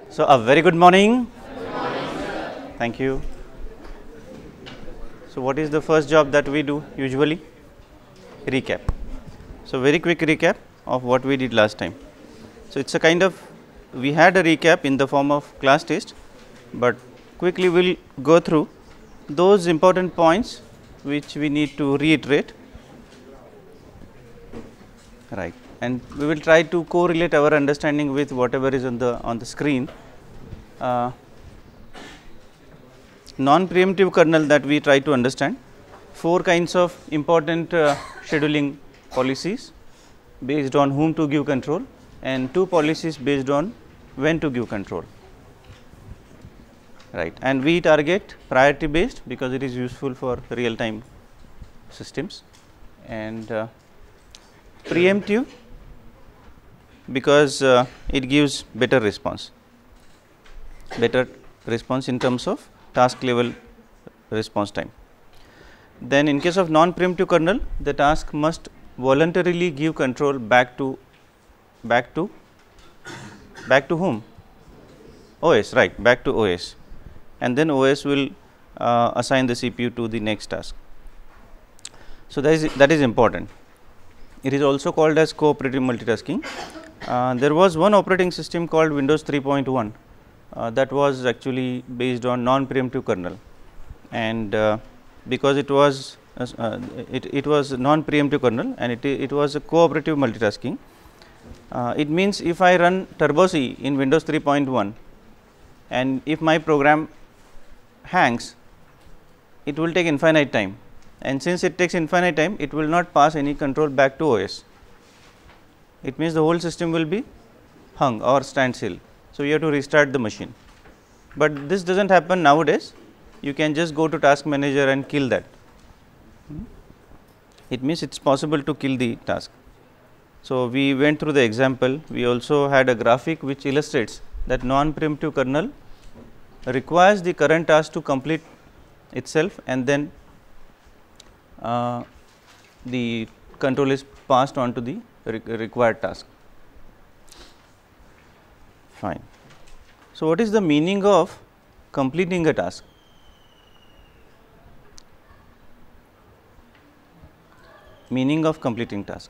So, a very good morning. Thank you. So, what is the first job that we do usually? Recap. So, very quick recap of what we did last time. So, it is a kind of, we had a recap in the form of class test, but quickly we will go through those important points which we need to reiterate, right, and we will try to correlate our understanding with whatever is on the screen. Non-preemptive kernel that we try to understand, 4 kinds of important scheduling policies based on whom to give control, and 2 policies based on when to give control, right. And we target priority based because it is useful for real time systems, and preemptive because it gives better response in terms of task level response time. Then in case of non-preemptive kernel, the task must voluntarily give control back to whom? OS, right, back to OS, and then OS will assign the CPU to the next task. So, that is important. It is also called as cooperative multitasking. There was one operating system called Windows 3.1 that was actually based on non-preemptive kernel, and because it was non-preemptive kernel and it was a cooperative multitasking. It means if I run Turbo C in Windows 3.1 and if my program hangs, it will take infinite time, and since it takes infinite time, it will not pass any control back to OS. It means the whole system will be hung or standstill. So, you have to restart the machine, but this does not happen nowadays. You can just go to task manager and kill that. It means it is possible to kill the task. So, we went through the example. We also had a graphic which illustrates that non-preemptive kernel requires the current task to complete itself, and then the control is passed on to the required task. Fine. So, what is the meaning of completing a task? Meaning of completing task.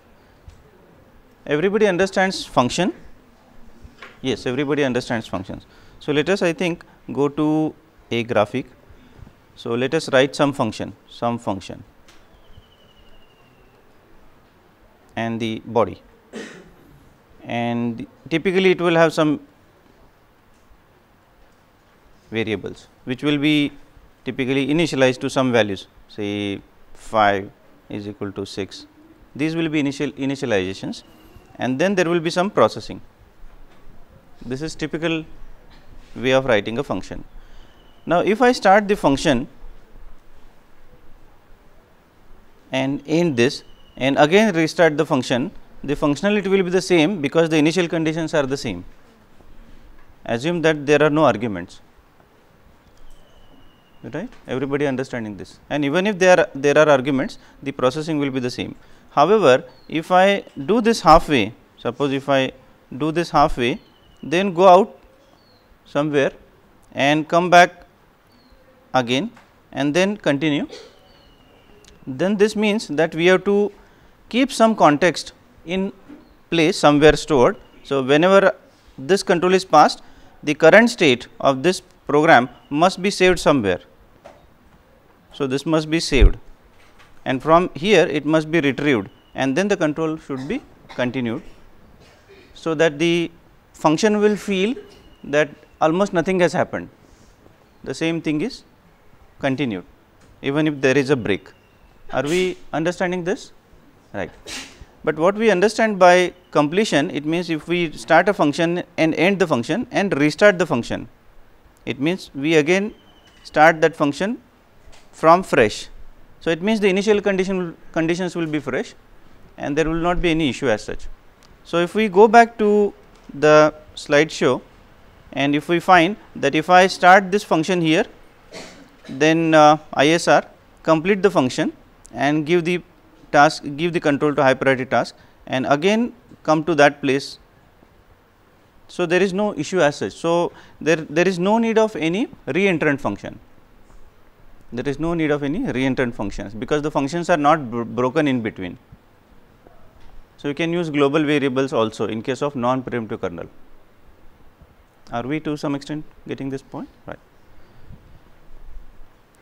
Everybody understands function? Yes, everybody understands functions. So, let us, I think, go to a graphic. So, let us write some function and the body, and typically it will have some variables which will be typically initialized to some values, say 5 is equal to 6. These will be initializations, and then there will be some processing. This is typical way of writing a function. Now, if I start the function and end this and again restart the function, the functionality will be the same because the initial conditions are the same. Assume that there are no arguments, right, everybody understanding this, and even if there are arguments, the processing will be the same. However, if I do this halfway, suppose if I do this halfway, then go out somewhere and come back again and then continue, then this means that we have to keep some context in place somewhere stored. So, whenever this control is passed, the current state of this program must be saved somewhere. So, this must be saved, and from here it must be retrieved, and then the control should be continued. So, that the function will feel that almost nothing has happened, the same thing is continued even if there is a break. Are we understanding this? Right. But what we understand by completion, it means if we start a function and end the function and restart the function, it means we again start that function from fresh. So, it means the initial conditions will be fresh and there will not be any issue as such. So, if we go back to the slide show and if we find that if I start this function here, then ISR complete the function and give the task, give the control to high priority task, and again come to that place So, there is no issue as such. So, there is no need of any reentrant function. There is no need of any reentrant functions, because the functions are not broken in between. So, you can use global variables also in case of non preemptive kernel. Are we to some extent getting this point? Right.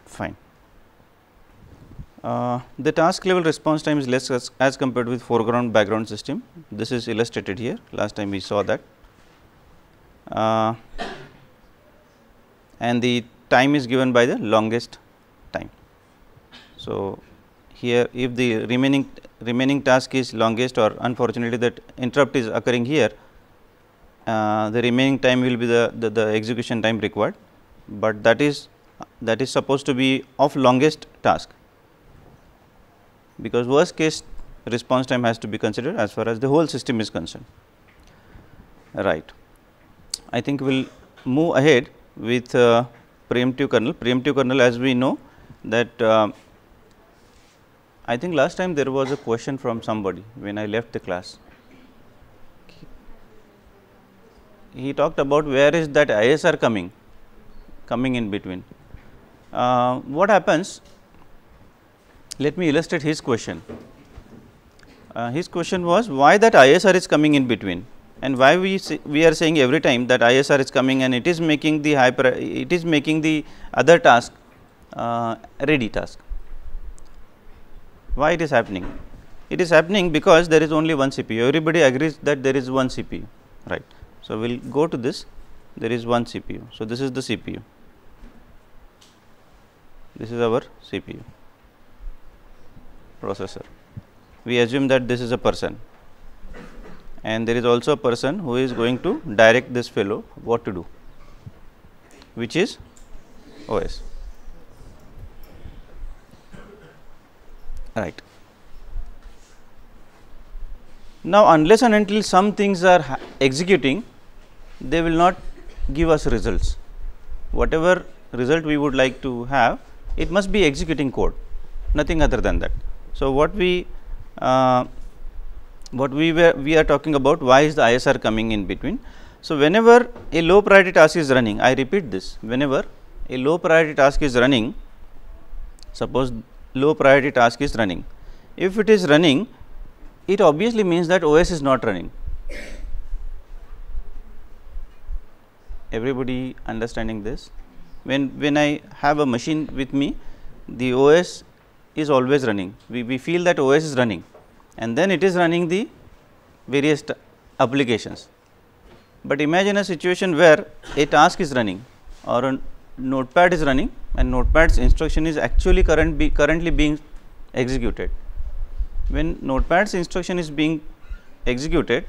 Fine. The task level response time is less as compared with foreground background system. This is illustrated here. Last time we saw that. And the time is given by the longest time. So, here if the remaining task is longest, or unfortunately that interrupt is occurring here, the remaining time will be the execution time required, but that is supposed to be of longest task, because worst case response time has to be considered as far as the whole system is concerned. Right. I think we will move ahead with preemptive kernel. Preemptive kernel, as we know that I think last time there was a question from somebody when I left the class. He talked about where is that ISR coming in between. What happens? Let me illustrate his question. His question was why that ISR is coming in between, and why we are saying every time that ISR is coming and it is making the other task ready task. Why it is happening? It is happening because there is only one CPU. Everybody agrees that there is one CPU, right? So, we will go to this. There is one CPU. So, this is the CPU. This is our CPU processor. We assume that this is a person, and there is also a person who is going to direct this fellow what to do, which is OS. Right. Now, unless and until some things are executing, they will not give us results. Whatever result we would like to have, it must be executing code, nothing other than that. So, what we are talking about, why is the ISR coming in between? So, whenever a low priority task is running, I repeat this, whenever a low priority task is running, suppose low priority task is running. If it is running, it obviously means that OS is not running. Everybody understanding this? When I have a machine with me, the OS is always running. We feel that OS is running, and then it is running the various applications. But imagine a situation where a task is running or a notepad is running, and notepad's instruction is actually currently being executed. When notepad's instruction is being executed,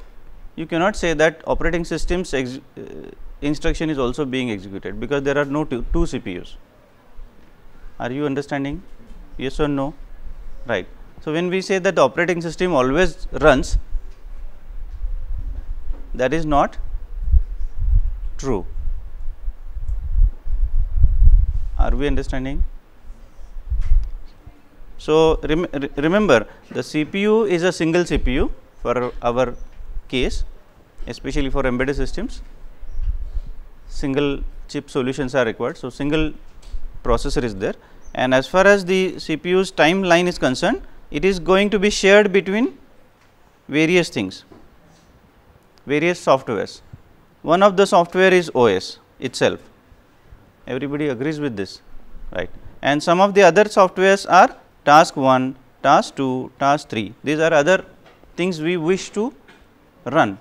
you cannot say that operating system's instruction is also being executed, because there are no two CPUs. Are you understanding? Yes or no? Right. So, when we say that the operating system always runs, that is not true. Are we understanding? So, remember the CPU is a single CPU for our case, especially for embedded systems. Single chip solutions are required. So, single processor is there, and as far as the CPU's timeline is concerned, it is going to be shared between various things, various softwares. One of the software is OS itself. Everybody agrees with this, right? And some of the other softwares are task 1, task 2, task 3. These are other things we wish to run.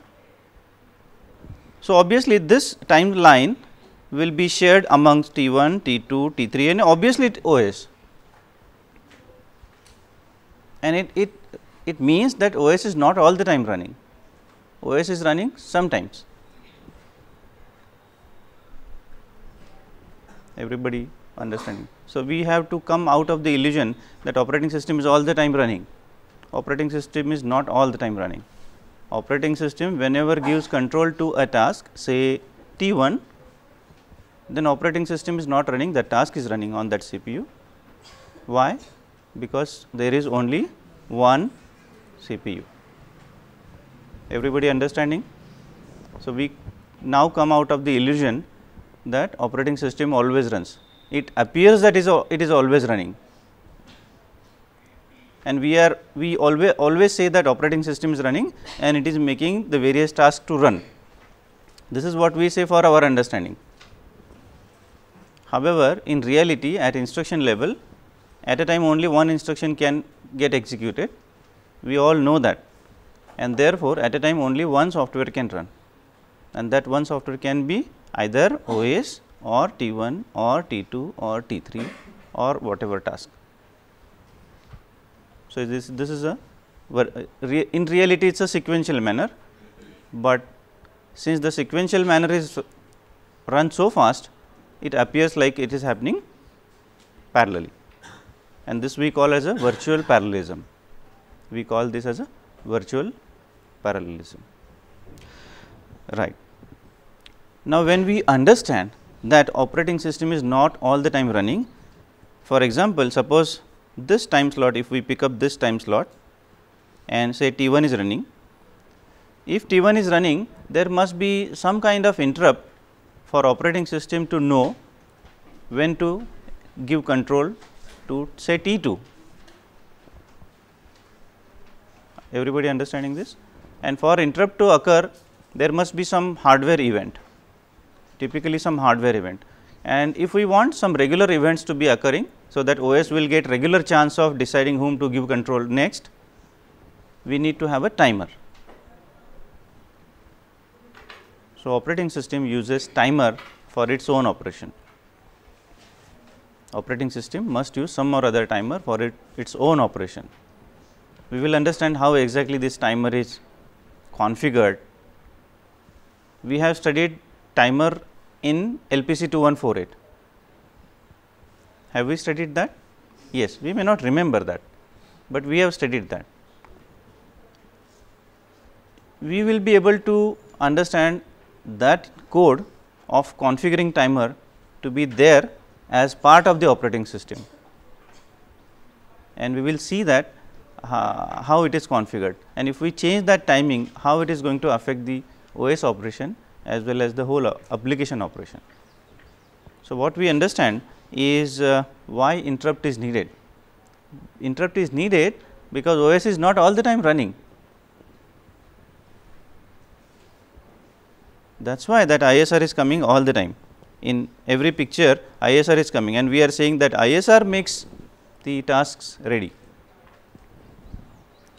So, obviously, this timeline will be shared amongst T1, T2, T3, and obviously OS. And it means that OS is not all the time running. OS is running sometimes. Everybody understanding? So, we have to come out of the illusion that operating system is all the time running. Operating system is not all the time running. Operating system, whenever gives control to a task, say T1, then operating system is not running, the task is running on that CPU. Why? Because there is only one CPU. Everybody understanding? So, we now come out of the illusion that operating system always runs. It appears that it is always running, and we always say that operating system is running and it is making the various tasks to run. This is what we say for our understanding. However, in reality at instruction level, at a time only one instruction can get executed. We all know that, and therefore, at a time only one software can run, and that one software can be either OS or T1 or T2 or T3 or whatever task. So, this is a in reality it is a sequential manner, but since the sequential manner is run so fast, it appears like it is happening parallelly, and this we call as a virtual parallelism. We call this as a virtual parallelism, right. Now, when we understand that operating system is not all the time running, for example, suppose this time slot, if we pick up this time slot and say T1 is running, if T1 is running, there must be some kind of interrupt for operating system to know when to give control to say T2. Everybody understanding this? And for interrupt to occur, there must be some hardware event, typically some hardware event. And if we want some regular events to be occurring, so that OS will get regular chance of deciding whom to give control next, we need to have a timer. So, operating system uses timer for its own operation. Operating system must use some or other timer for its own operation. We will understand how exactly this timer is configured. We have studied timer in LPC 2148. Have we studied that? Yes, we may not remember that, but we have studied that. We will be able to understand that code of configuring timer to be there as part of the operating system, and we will see that how it is configured, and if we change that timing, how it is going to affect the OS operation as well as the whole application operation. So, what we understand is why interrupt is needed. Interrupt is needed because OS is not all the time running. That is why that ISR is coming all the time. In every picture ISR is coming, and we are saying that ISR makes the tasks ready,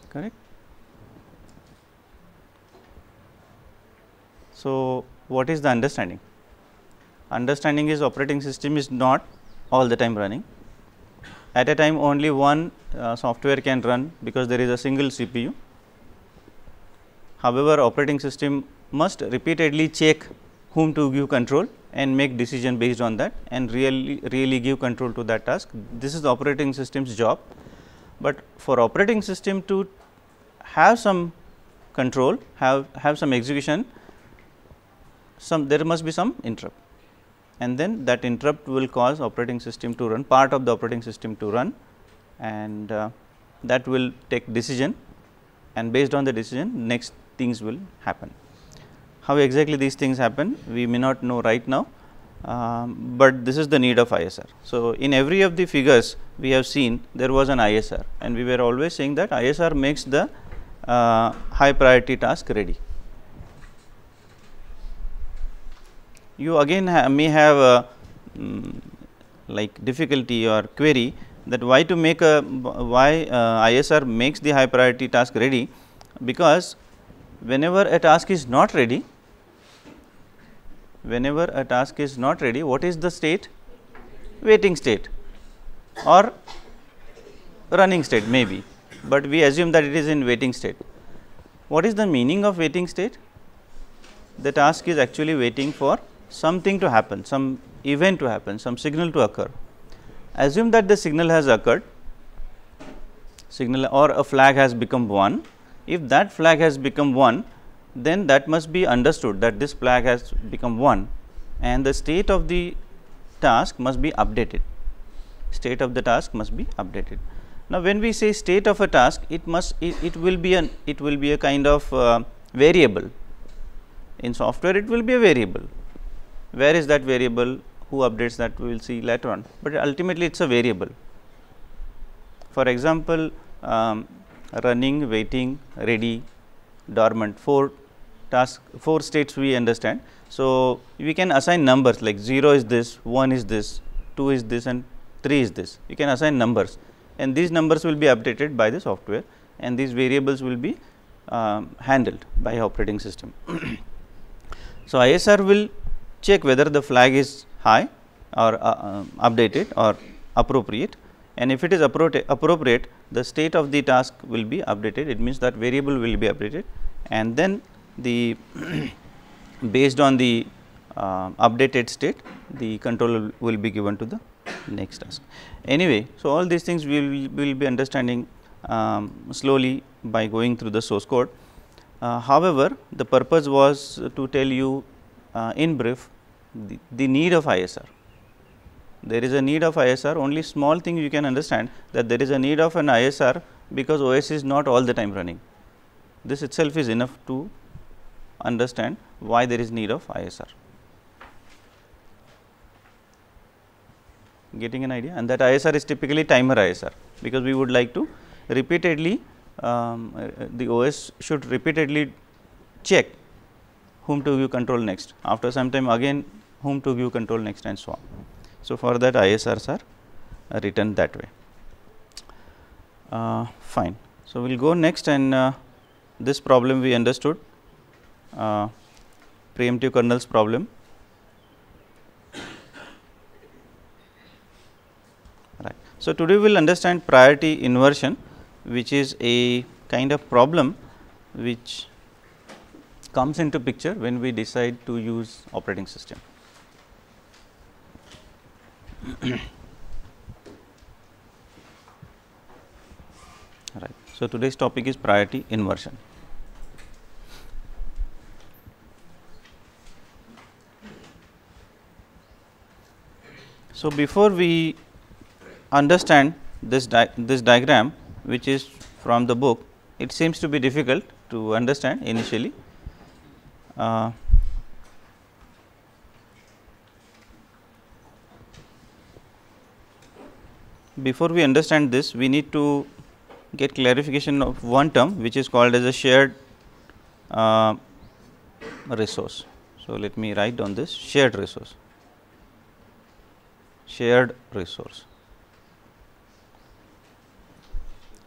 correct. So, what is the understanding? Understanding is operating system is not all the time running. At a time only one software can run because there is a single CPU. However, operating system must repeatedly check whom to give control and make decision based on that, and really give control to that task. This is the operating system's job, but for operating system to have some control, have some execution, there must be some interrupt, and then that interrupt will cause operating system to run, part of the operating system to run, and that will take decision, and based on the decision next things will happen. How exactly these things happen we may not know right now, but this is the need of ISR. So, in every of the figures we have seen there was an ISR, and we were always saying that ISR makes the high priority task ready. You again may have a like difficulty or query that why to make a ISR makes the high priority task ready, because whenever a task is not ready, what is the state? Waiting state or running state maybe, but we assume that it is in waiting state. What is the meaning of waiting state? The task is actually waiting for something to happen, some event to happen, some signal to occur. Assume that the signal has occurred, signal or a flag has become 1. If that flag has become 1, then that must be understood that this flag has become 1, and the state of the task must be updated. State of the task must be updated. Now, when we say state of a task, it will be a kind of variable. In software it will be a variable. Where is that variable? Who updates that? We will see later on, but ultimately it is a variable. For example, running, waiting, ready, dormant, 4 tasks, 4 states we understand. So, we can assign numbers like 0 is this, 1 is this, 2 is this and 3 is this. You can assign numbers, and these numbers will be updated by the software, and these variables will be handled by operating system. So, ISR will check whether the flag is high or updated or appropriate, and if it is appropriate, the state of the task will be updated. It means that variable will be updated, and then the based on the updated state, the control will be given to the next task. Anyway, so all these things we will be understanding slowly by going through the source code. However, the purpose was to tell you in brief the need of ISR. There is a need of ISR. Only small thing you can understand, that there is a need of an ISR because OS is not all the time running. This itself is enough to understand why there is need of ISR. Getting an idea? And that ISR is typically timer ISR, because we would like to repeatedly the OS should repeatedly check whom to give control next, after some time again whom to give control next, and so on. So, for that ISRs are written that way. Fine. So, we will go next, and this problem we understood, preemptive kernels problem. Right. So, today we will understand priority inversion, which is a kind of problem which comes into picture when we decide to use operating system. Right. So, today's topic is priority inversion. So, before we understand this diagram, which is from the book, it seems to be difficult to understand initially. Before we understand this, we need to get clarification of one term, which is called as a shared resource. So, let me write down this shared resource. Shared resource.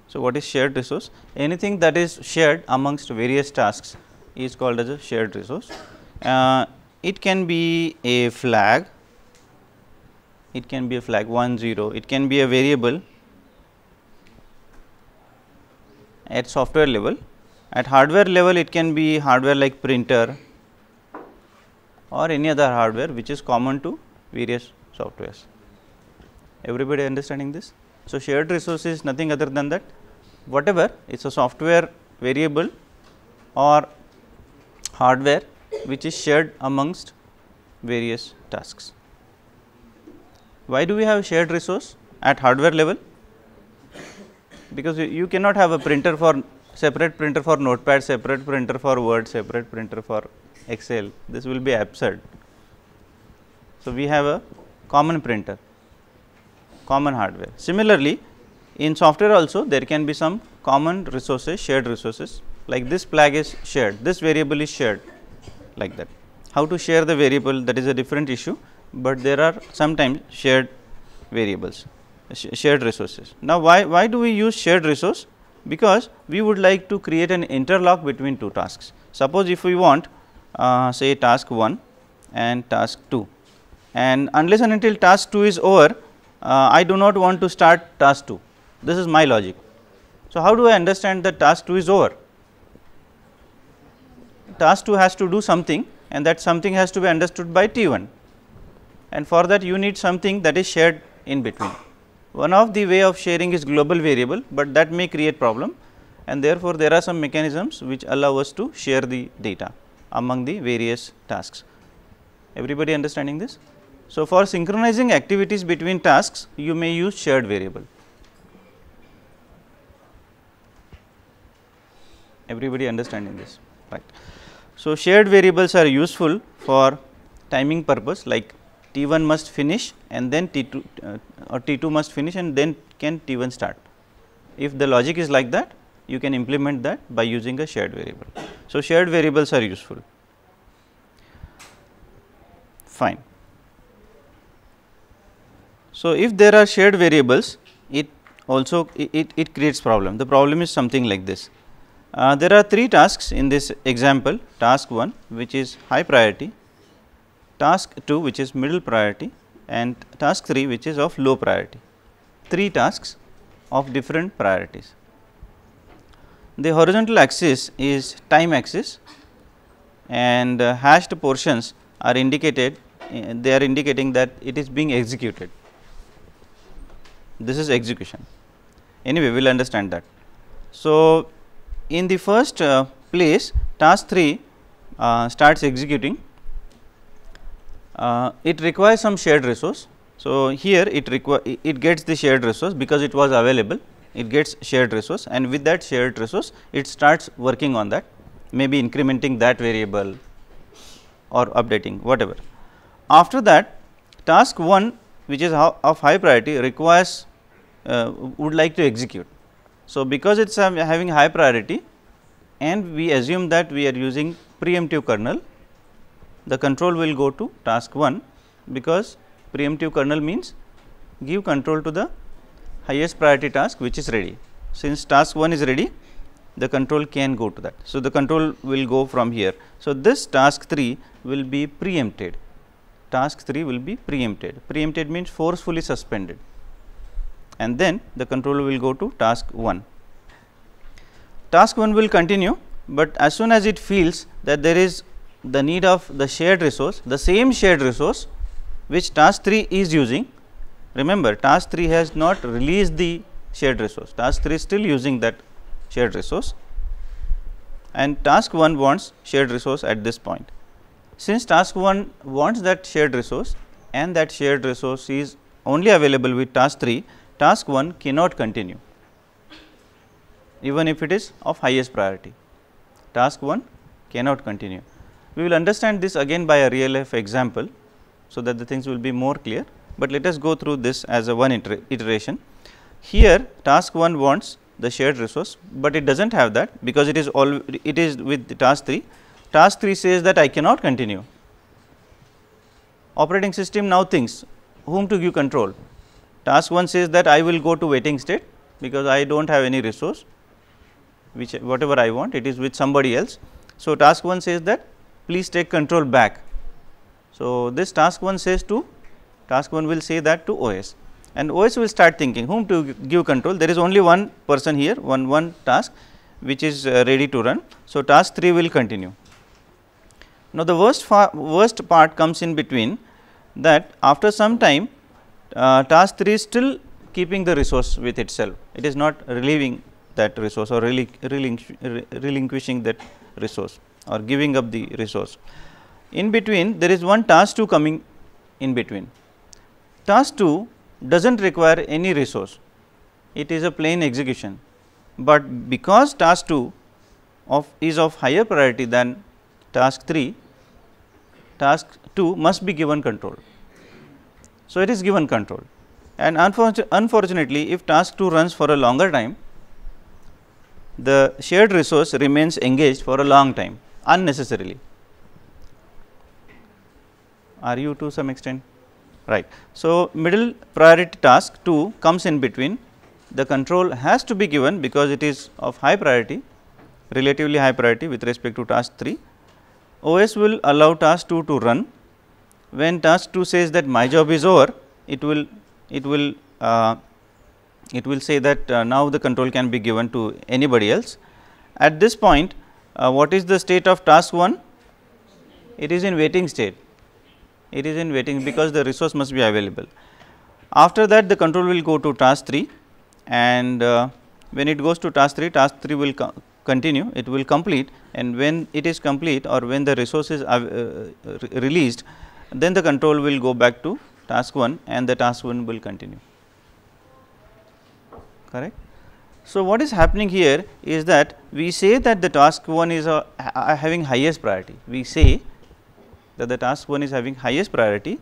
So, what is shared resource? Anything that is shared amongst various tasks is called as a shared resource. It can be a flag, it can be a flag 1 0, it can be a variable at software level. At hardware level, it can be hardware like printer or any other hardware which is common to various softwares. Everybody understanding this? So, shared resource is nothing other than that, whatever it is a software variable or hardware which is shared amongst various tasks. Why do we have shared resource at hardware level? Because you cannot have a printer for separate printer for Notepad, separate printer for Word, separate printer for Excel. This will be absurd. So, we have a common printer, common hardware. Similarly, in software also there can be some common resources, shared resources, like this flag is shared, this variable is shared, like that. How to share the variable, that is a different issue, but there are sometimes shared variables, shared resources. Now, why do we use shared resource? Because we would like to create an interlock between two tasks. Suppose if we want say task 1 and task 2, and unless and until task 2 is over, I do not want to start task 2. This is my logic. So, how do I understand that task 2 is over? Task 2 has to do something, and that something has to be understood by T1, and for that you need something that is shared in between. One of the way of sharing is global variable, but that may create problem, and therefore, there are some mechanisms which allow us to share the data among the various tasks. Everybody understanding this? So, for synchronizing activities between tasks, you may use shared variable. Everybody understanding this, right? So, shared variables are useful for timing purpose, like T1 must finish and then T2 or T2 must finish and then can T1 start. If the logic is like that, you can implement that by using a shared variable. So, shared variables are useful. Fine. So, if there are shared variables, it also it creates problem. The problem is something like this. There are 3 tasks in this example: task 1 which is high priority, task 2 which is middle priority, and task 3 which is of low priority. 3 tasks of different priorities. The horizontal axis is time axis, and hashed portions are indicated, they are indicating that it is being executed. This is execution. Anyway, we will understand that. So, in the first place, task 3 starts executing. It requires some shared resource. So, here it gets the shared resource because it was available, it gets shared resource, and with that shared resource it starts working on that, maybe incrementing that variable or updating whatever. After that, task 1 which is of high priority requires would like to execute. So, because it is having high priority and we assume that we are using preemptive kernel, the control will go to task 1, because preemptive kernel means give control to the highest priority task which is ready. Since task 1 is ready, the control can go to that. So, the control will go from here. So, this task 3 will be preempted, task 3 will be preempted. Preempted means forcefully suspended, and then the control will go to task 1. Task 1 will continue, but as soon as it feels that there is the need of the shared resource, the same shared resource which task 3 is using. Remember, task 3 has not released the shared resource, task 3 is still using that shared resource, and task 1 wants shared resource at this point. Since task 1 wants that shared resource and that shared resource is only available with task 3, task 1 cannot continue even if it is of highest priority. Task 1 cannot continue. We will understand this again by a real life example, so that the things will be more clear, but let us go through this as a one iteration. Here task 1 wants the shared resource, but it does not have that because it is with the task 3. Task 3 says that I cannot continue. Operating system now thinks whom to give control. Task 1 says that I will go to waiting state because I do not have any resource, which whatever I want, it is with somebody else. So, task 1 says that please take control back. So, this task 1 says to task 1 will say that to OS, and OS will start thinking whom to give control. There is only one person here, one task which is ready to run. So, task 3 will continue. Now, the worst part comes in between, that after some time task 3 is still keeping the resource with itself, it is not relieving that resource or relinquishing that resource or giving up the resource. In between there is one task 2 coming in between. Task 2 does not require any resource, it is a plain execution, but because task 2 is of higher priority than task 3, task 2 must be given control. So, it is given control, and unfortunately, if task 2 runs for a longer time, the shared resource remains engaged for a long time unnecessarily. Are you to some extent? Right. So, middle priority task 2 comes in between, the control has to be given because it is of high priority, relatively high priority with respect to task 3. OS will allow task 2 to run. When task 2 says that my job is over, it will say that now the control can be given to anybody else. At this point, what is the state of task 1? It is in waiting state. It is in waiting because the resource must be available. After that, the control will go to task 3, and when it goes to task 3 will continue, it will complete, and when it is complete or when the resource is released, then the control will go back to task 1 and the task 1 will continue. Correct. So, what is happening here is that we say that the task 1 is having highest priority. We say that the task 1 is having highest priority,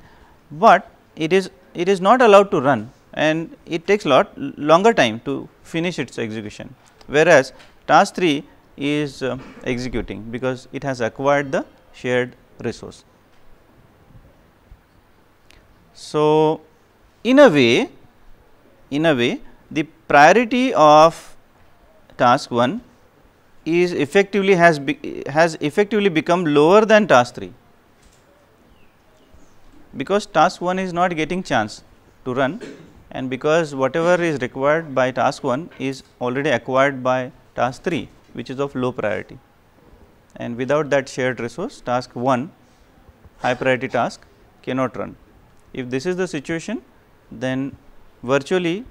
but it is not allowed to run, and it takes longer time to finish its execution, whereas task 3 is executing because it has acquired the shared resource. So, in a way the priority of task 1 is effectively has effectively become lower than task 3, because task 1 is not getting chance to run, and because whatever is required by task 1 is already acquired by task 3, which is of low priority, and without that shared resource task 1 high priority task cannot run. If this is the situation, then virtually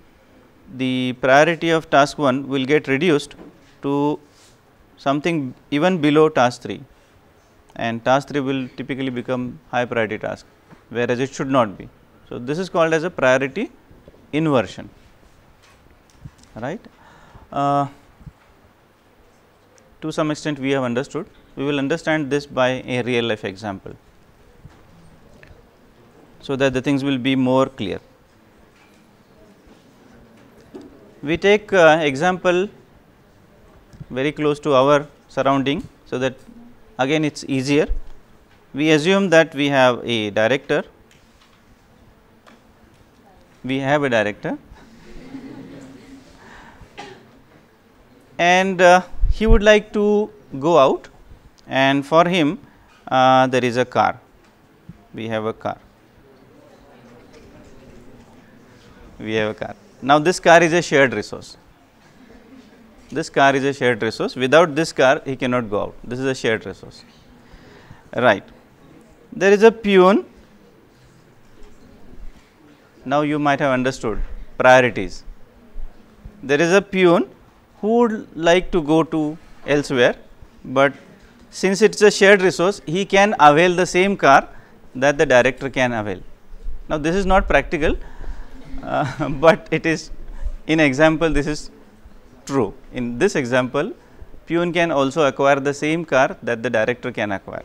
the priority of task 1 will get reduced to something even below task 3, and task 3 will typically become high priority task, whereas it should not be. So, this is called as a priority inversion, right. To some extent we have understood. We will understand this by a real life example, so that the things will be more clear. We take example very close to our surrounding, so that again it is easier. We assume that we have a director, and he would like to go out, and for him there is a car. We have a car. Now, this car is a shared resource. Without this car he cannot go out. This is a shared resource, right. There is a peon. Now, you might have understood priorities. There is a peon who would like to go to elsewhere, but since it is a shared resource, he can avail the same car that the director can avail. Now, this is not practical, but it is in example this is true. In this example, peon can also acquire the same car that the director can acquire.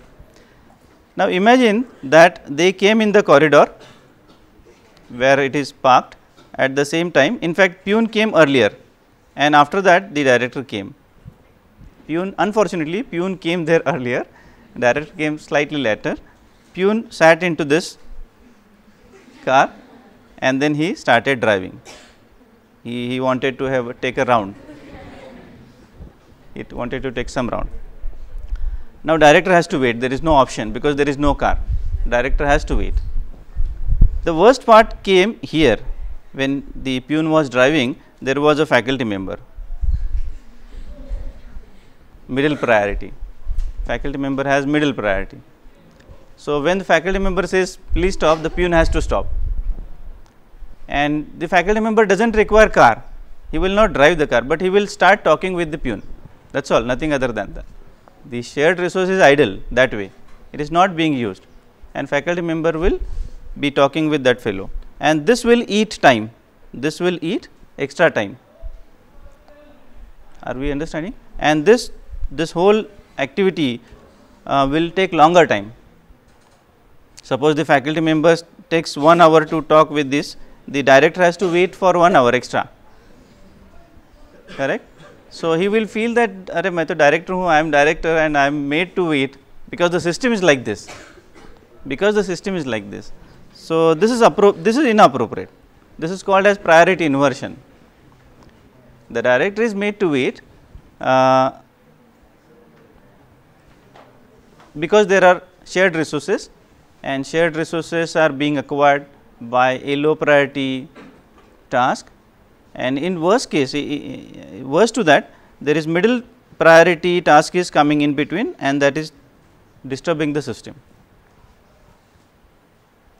Now, imagine that they came in the corridor where it is parked at the same time. In fact, peon came earlier, and after that the director came. Unfortunately, peon came there earlier, director came slightly later. Peon sat into this car, and then he started driving. He wanted to take a round. It wanted to take some round. Now, director has to wait. There is no option because there is no car. Director has to wait. The worst part came here when the peon was driving. There was a faculty member, middle priority. Faculty member has middle priority. So, when the faculty member says please stop, the peon has to stop, and the faculty member does not require car. He will not drive the car, but he will start talking with the peon. That is all, nothing other than that. The shared resource is idle that way, it is not being used, and faculty member will be talking with that fellow, and this will eat time, this will eat extra time. Are we understanding? And this whole activity will take longer time. Suppose the faculty member takes 1 hour to talk with this, the director has to wait for 1 hour extra, correct. So, he will feel that I to director who I am director and I am made to wait, because the system is like this, So, this is inappropriate. This is called as priority inversion. The director is made to wait because there are shared resources, and shared resources are being acquired by a low priority task, and in worst case, worst to that, there is middle priority task is coming in between, and that is disturbing the system.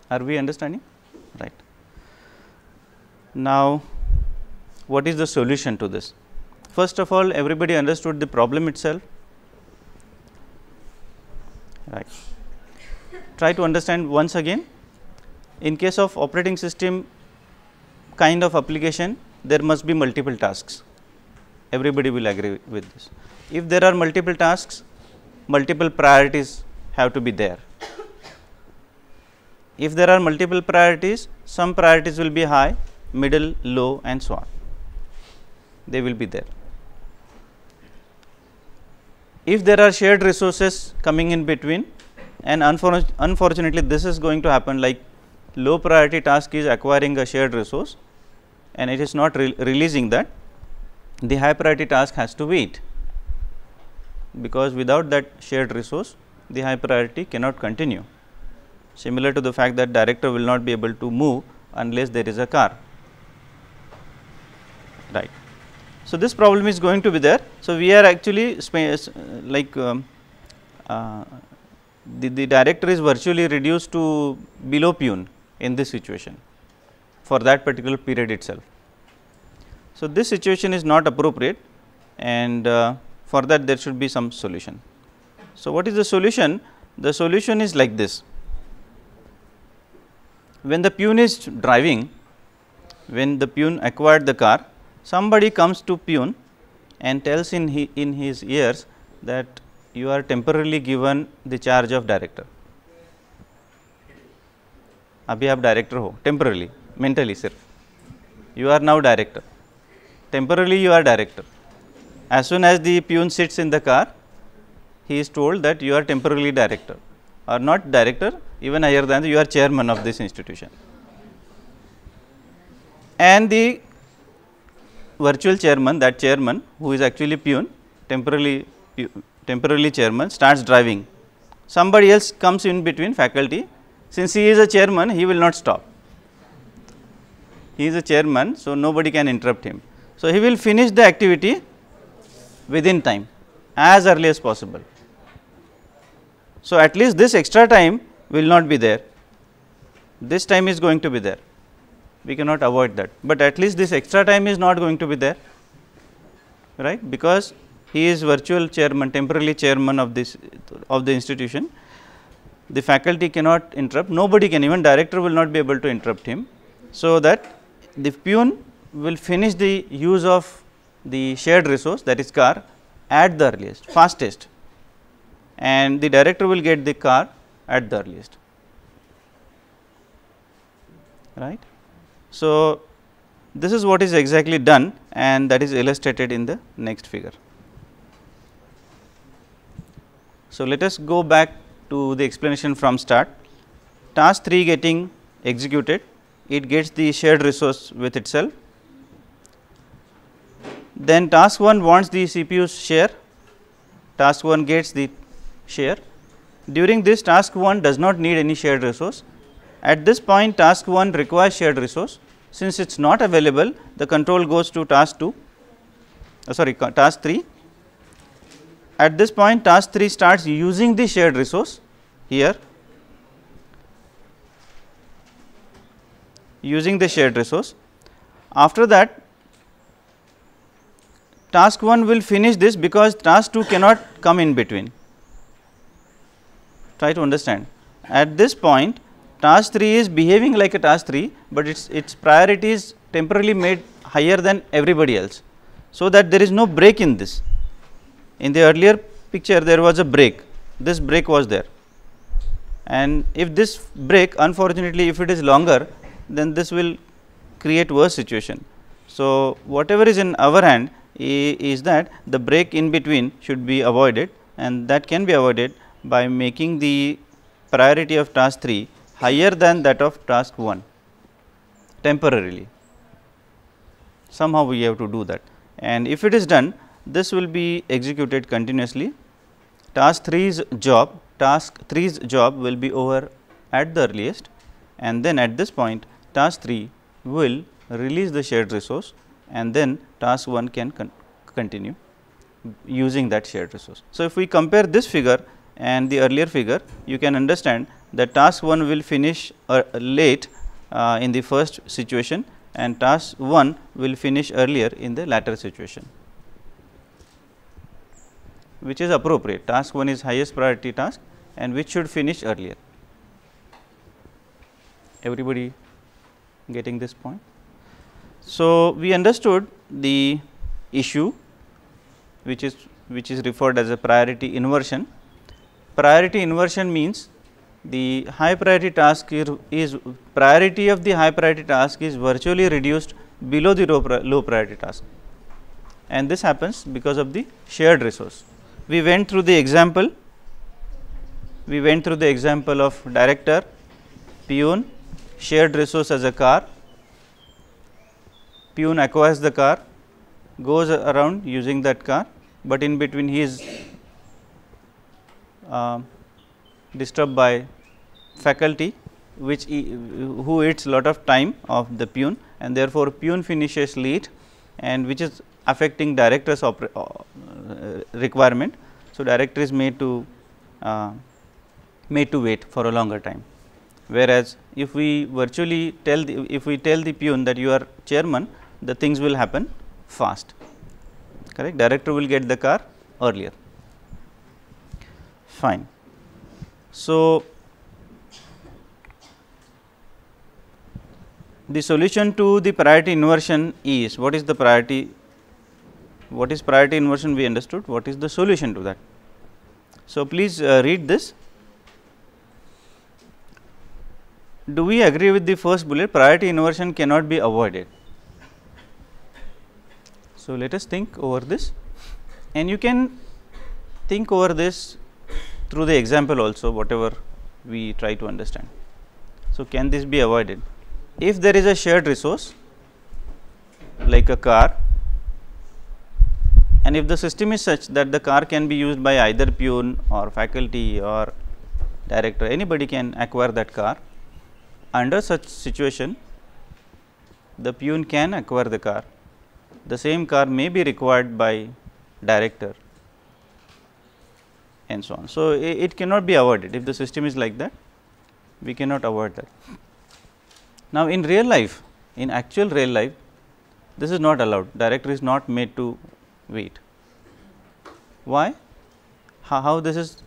Are we understanding? Right. Now, what is the solution to this? First of all, everybody understood the problem itself, right. Try to understand once again. In case of operating system kind of application, there must be multiple tasks. everybody will agree with this. If there are multiple tasks, multiple priorities have to be there. If there are multiple priorities, some priorities will be high, middle, low and so on, they will be there. If there are shared resources coming in between, and unfortunately this is going to happen, like low priority task is acquiring a shared resource and it is not releasing that, the high priority task has to wait, because without that shared resource the high priority cannot continue. Similar to the fact that director will not be able to move unless there is a car, right. So, this problem is going to be there. So, we are actually like the director is virtually reduced to below peon in this situation for that particular period itself. So, this situation is not appropriate, and for that there should be some solution. So, what is the solution? The solution is like this: when the peon is driving, when the peon acquired the car, somebody comes to peon and tells in his ears that you are temporarily given the charge of director. अभी आप director हो temporarily, mentally सिर्फ, you are now director, temporarily you are director. As soon as the peon sits in the car, he is told that you are temporarily director, or not director, even higher than you are chairman of this institution. And the virtual chairman, that chairman who is actually peon, temporarily chairman, starts driving. Somebody else comes in between, faculty. Since he is a chairman, he will not stop. He is a chairman, so nobody can interrupt him. So, he will finish the activity within time, as early as possible. So, at least this extra time will not be there. This time is going to be there. We cannot avoid that, but at least this extra time is not going to be there, right, because he is virtual chairman, temporarily chairman of the institution. The faculty cannot interrupt, nobody can, even director will not be able to interrupt him. So, that the peon will finish the use of the shared resource, that is car, at the earliest, fastest, and the director will get the car at the earliest, right. So, this is what is exactly done, and that is illustrated in the next figure. So, let us go back to the explanation from start. Task 3 getting executed, it gets the shared resource with itself. Then task 1 wants the CPU's share, task 1 gets the share. During this, task 1 does not need any shared resource. At this point, task 1 requires shared resource. Since it is not available, the control goes to task 2, task 3. At this point, task 3 starts using the shared resource here, using the shared resource. After that, task 1 will finish this, because task 2 cannot come in between. Try to understand. At this point, task 3 is behaving like a task 3, but its priority is temporarily made higher than everybody else. So, that there is no break in this. In the earlier picture, there was a break, this break was there, and if this break, unfortunately, if it is longer, then this will create worse situation. So, whatever is in our hand is that the break in between should be avoided, and that can be avoided by making the priority of task 3 higher than that of task 1 temporarily. Somehow we have to do that, and if it is done, this will be executed continuously. Task 3's job will be over at the earliest, and then at this point task 3 will release the shared resource, and then task 1 can continue using that shared resource. So, if we compare this figure and the earlier figure, you can understand that task 1 will finish late in the first situation, and task 1 will finish earlier in the latter situation, which is appropriate. Task 1 is highest priority task and which should finish earlier. Everybody getting this point? So, we understood the issue which is referred as a priority inversion. Priority inversion means the high priority task is priority of the high priority task is virtually reduced below the low priority task, and this happens because of the shared resource. We went through the example of director, peon, shared resource as a car. Peon acquires the car, goes around using that car, but in between he is disturbed by faculty who eats lot of time of the peon, and therefore, peon finishes late, and which is affecting director's requirement. So, director is made to wait for a longer time, whereas if we virtually tell the peon that you are chairman, the things will happen fast, correct. Director will get the car earlier, fine. So, the solution to the priority inversion is, what is priority inversion we understood, what is the solution to that. So, please read this. Do we agree with the first bullet, priority inversion cannot be avoided? So, let us think over this, and you can think over this through the example also, whatever we try to understand. So, can this be avoided? If there is a shared resource like a car, and if the system is such that the car can be used by either peon or faculty or director, anybody can acquire that car. Under such situation, the peon can acquire the car. The same car may be required by director, and so on. So, it cannot be avoided. If the system is like that, we cannot avoid that. Now, in real life, in actual real life, this is not allowed. Director is not made to wait. Why? How this is?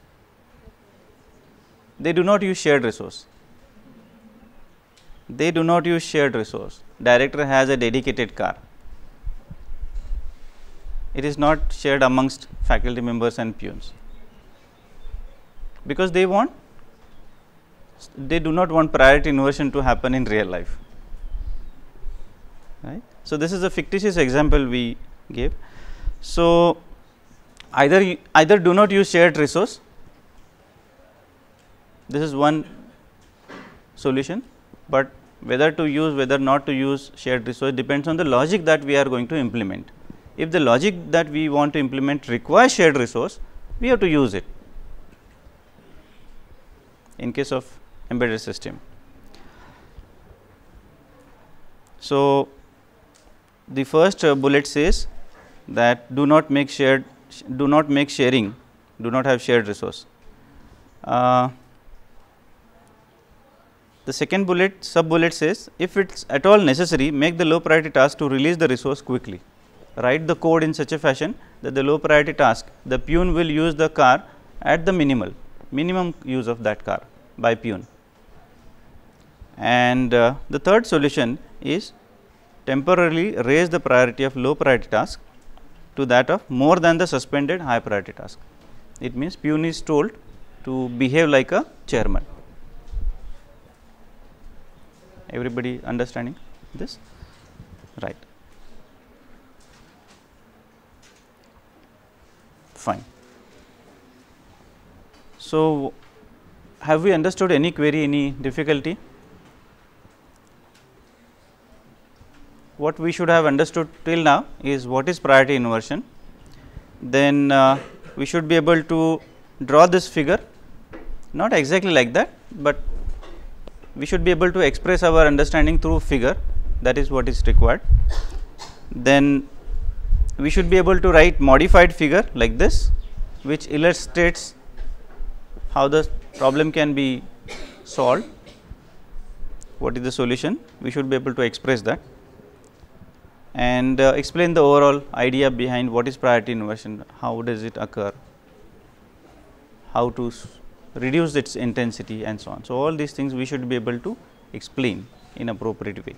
They do not use shared resource. They do not use shared resource. Director has a dedicated car. It is not shared amongst faculty members and peons, because they do not want priority inversion to happen in real life, right. So, this is a fictitious example we gave. So, either do not use shared resource, this is one solution, but whether to use, whether not to use shared resource depends on the logic that we are going to implement. If the logic that we want to implement requires shared resource, we have to use it in case of embedded system. So, the first bullet says that do not make sharing, do not have shared resource. The second bullet, sub bullet says, if it is at all necessary, make the low priority task to release the resource quickly. Write the code in such a fashion that the low priority task, the peon will use the car at the minimum use of that car by peon. And the third solution is temporarily raise the priority of low priority task to that of more than the suspended high priority task. It means peon is told to behave like a chairman. Everybody understanding this? Right. Fine. So, have we understood any query, any difficulty? What we should have understood till now is what is priority inversion. Then we should be able to draw this figure, not exactly like that, but we should be able to express our understanding through figure, that is what is required. Then we should be able to write modified figure like this, which illustrates how the problem can be solved, what is the solution, we should be able to express that, and explain the overall idea behind what is priority inversion, how does it occur, how to reduce its intensity and so on. So, all these things we should be able to explain in appropriate way.